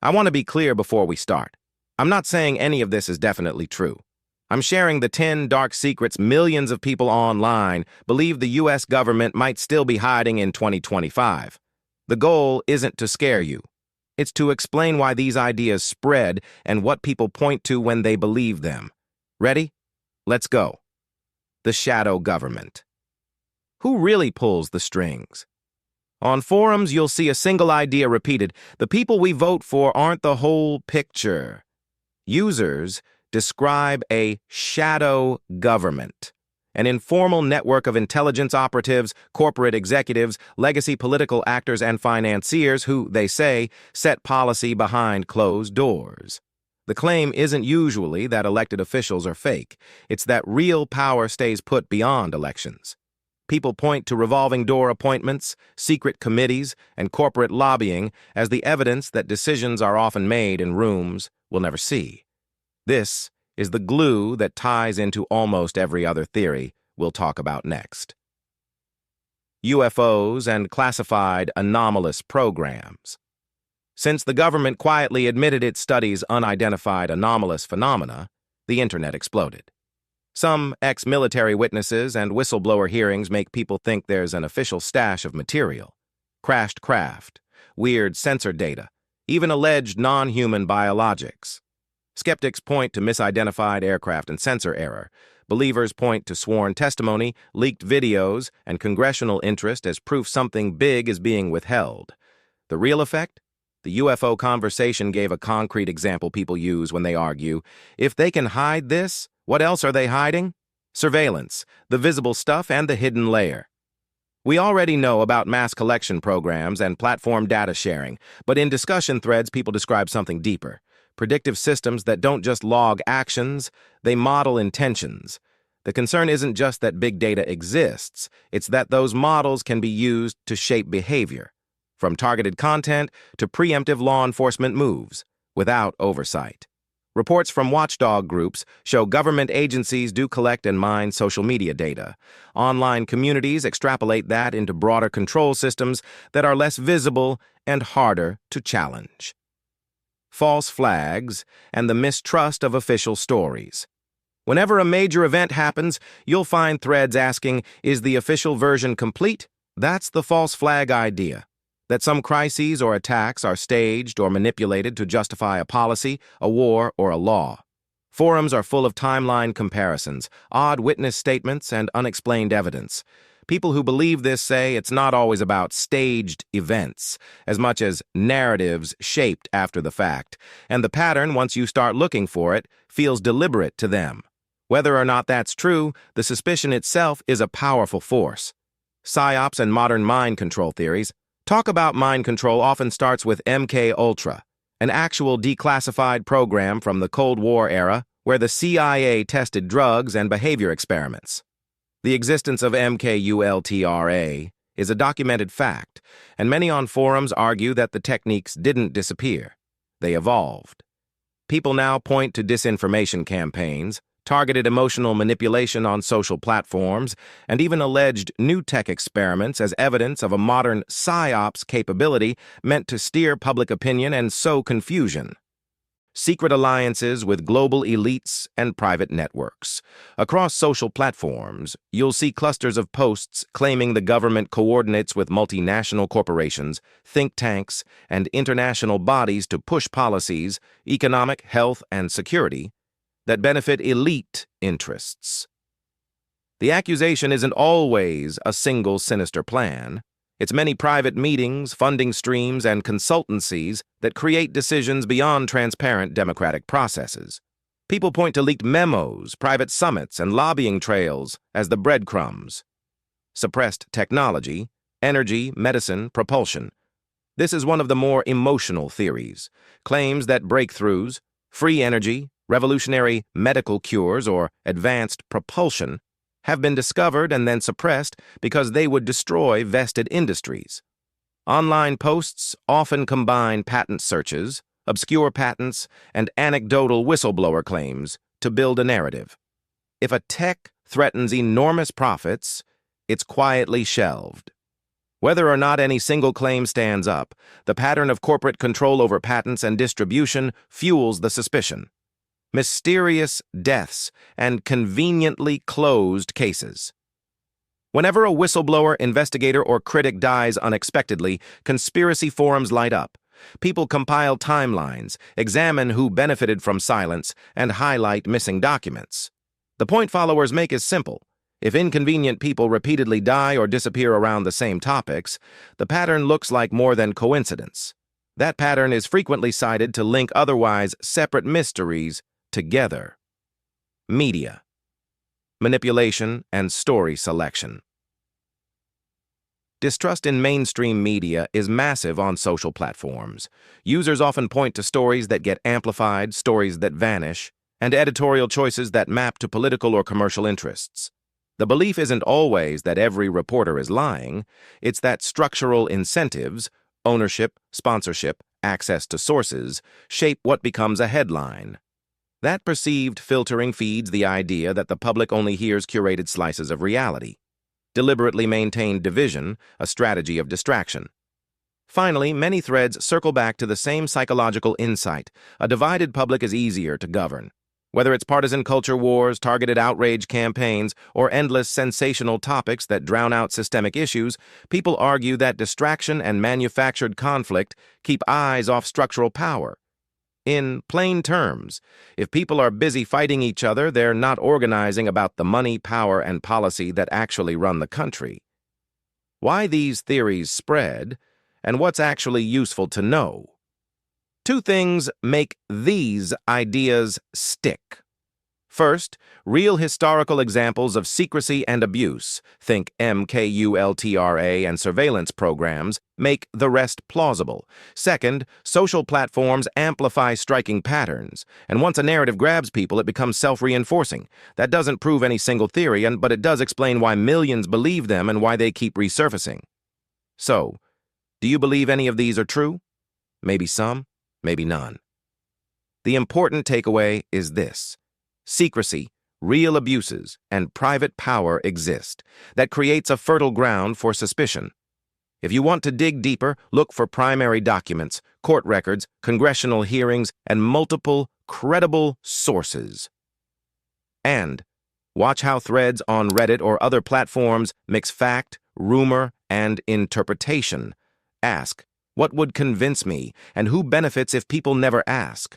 I want to be clear before we start. I'm not saying any of this is definitely true. I'm sharing the 10 dark secrets millions of people online believe the U.S. government might still be hiding in 2025. The goal isn't to scare you. It's to explain why these ideas spread and what people point to when they believe them. Ready? Let's go. The shadow government. Who really pulls the strings? On forums, you'll see a single idea repeated. The people we vote for aren't the whole picture. Users describe a shadow government, an informal network of intelligence operatives, corporate executives, legacy political actors, and financiers who, they say, set policy behind closed doors. The claim isn't usually that elected officials are fake. It's that real power stays put beyond elections. People point to revolving door appointments, secret committees, and corporate lobbying as the evidence that decisions are often made in rooms we'll never see. This is the glue that ties into almost every other theory we'll talk about next. UFOs and classified anomalous programs. Since the government quietly admitted it studies unidentified anomalous phenomena, the internet exploded. Some ex-military witnesses and whistleblower hearings make people think there's an official stash of material. Crashed craft, weird sensor data, even alleged non-human biologics. Skeptics point to misidentified aircraft and sensor error. Believers point to sworn testimony, leaked videos, and congressional interest as proof something big is being withheld. The real effect? The UFO conversation gave a concrete example people use when they argue. If they can hide this, what else are they hiding? Surveillance, the visible stuff and the hidden layer. We already know about mass collection programs and platform data sharing, but in discussion threads, people describe something deeper. Predictive systems that don't just log actions, they model intentions. The concern isn't just that big data exists, it's that those models can be used to shape behavior, from targeted content to preemptive law enforcement moves, without oversight. Reports from watchdog groups show government agencies do collect and mine social media data. Online communities extrapolate that into broader control systems that are less visible and harder to challenge. False flags and the mistrust of official stories. Whenever a major event happens, you'll find threads asking, is the official version complete? That's the false flag idea. That some crises or attacks are staged or manipulated to justify a policy, a war, or a law. Forums are full of timeline comparisons, odd witness statements, and unexplained evidence. People who believe this say it's not always about staged events, as much as narratives shaped after the fact, and the pattern, once you start looking for it, feels deliberate to them. Whether or not that's true, the suspicion itself is a powerful force. Psyops and modern mind control theories. Talk about mind control often starts with MK-Ultra, an actual declassified program from the Cold War era where the CIA tested drugs and behavior experiments. The existence of MK-Ultra is a documented fact, and many on forums argue that the techniques didn't disappear. They evolved. People now point to disinformation campaigns, targeted emotional manipulation on social platforms, and even alleged new tech experiments as evidence of a modern psyops capability meant to steer public opinion and sow confusion. Secret alliances with global elites and private networks. Across social platforms, you'll see clusters of posts claiming the government coordinates with multinational corporations, think tanks, and international bodies to push policies, economic, health, and security, that benefit elite interests. The accusation isn't always a single sinister plan. It's many private meetings, funding streams, and consultancies that create decisions beyond transparent democratic processes. People point to leaked memos, private summits, and lobbying trails as the breadcrumbs. Suppressed technology, energy, medicine, propulsion. This is one of the more emotional theories. Claims that breakthroughs, free energy, revolutionary medical cures, or advanced propulsion have been discovered and then suppressed because they would destroy vested industries. Online posts often combine patent searches, obscure patents, and anecdotal whistleblower claims to build a narrative. If a tech threatens enormous profits, it's quietly shelved. Whether or not any single claim stands up, the pattern of corporate control over patents and distribution fuels the suspicion. Mysterious deaths and conveniently closed cases. Whenever a whistleblower, investigator, or critic dies unexpectedly, conspiracy forums light up. People compile timelines, examine who benefited from silence, and highlight missing documents. The point followers make is simple. If inconvenient people repeatedly die or disappear around the same topics, the pattern looks like more than coincidence. That pattern is frequently cited to link otherwise separate mysteries together. Media, manipulation, and story selection. Distrust in mainstream media is massive on social platforms. Users often point to stories that get amplified, stories that vanish, and editorial choices that map to political or commercial interests. The belief isn't always that every reporter is lying, it's that structural incentives, ownership, sponsorship, access to sources, shape what becomes a headline. That perceived filtering feeds the idea that the public only hears curated slices of reality. Deliberately maintained division, a strategy of distraction. Finally, many threads circle back to the same psychological insight: a divided public is easier to govern. Whether it's partisan culture wars, targeted outrage campaigns, or endless sensational topics that drown out systemic issues, people argue that distraction and manufactured conflict keep eyes off structural power. In plain terms, if people are busy fighting each other, they're not organizing about the money, power, and policy that actually run the country. Why these theories spread, and what's actually useful to know. Two things make these ideas stick. First, real historical examples of secrecy and abuse, think MKULTRA and surveillance programs, make the rest plausible. Second, social platforms amplify striking patterns, and once a narrative grabs people, it becomes self-reinforcing. That doesn't prove any single theory, but it does explain why millions believe them and why they keep resurfacing. So, do you believe any of these are true? Maybe some, maybe none. The important takeaway is this. Secrecy, real abuses, and private power exist. That creates a fertile ground for suspicion. If you want to dig deeper, look for primary documents, court records, congressional hearings, and multiple credible sources. And watch how threads on Reddit or other platforms mix fact, rumor, and interpretation. Ask, what would convince me, and who benefits if people never ask?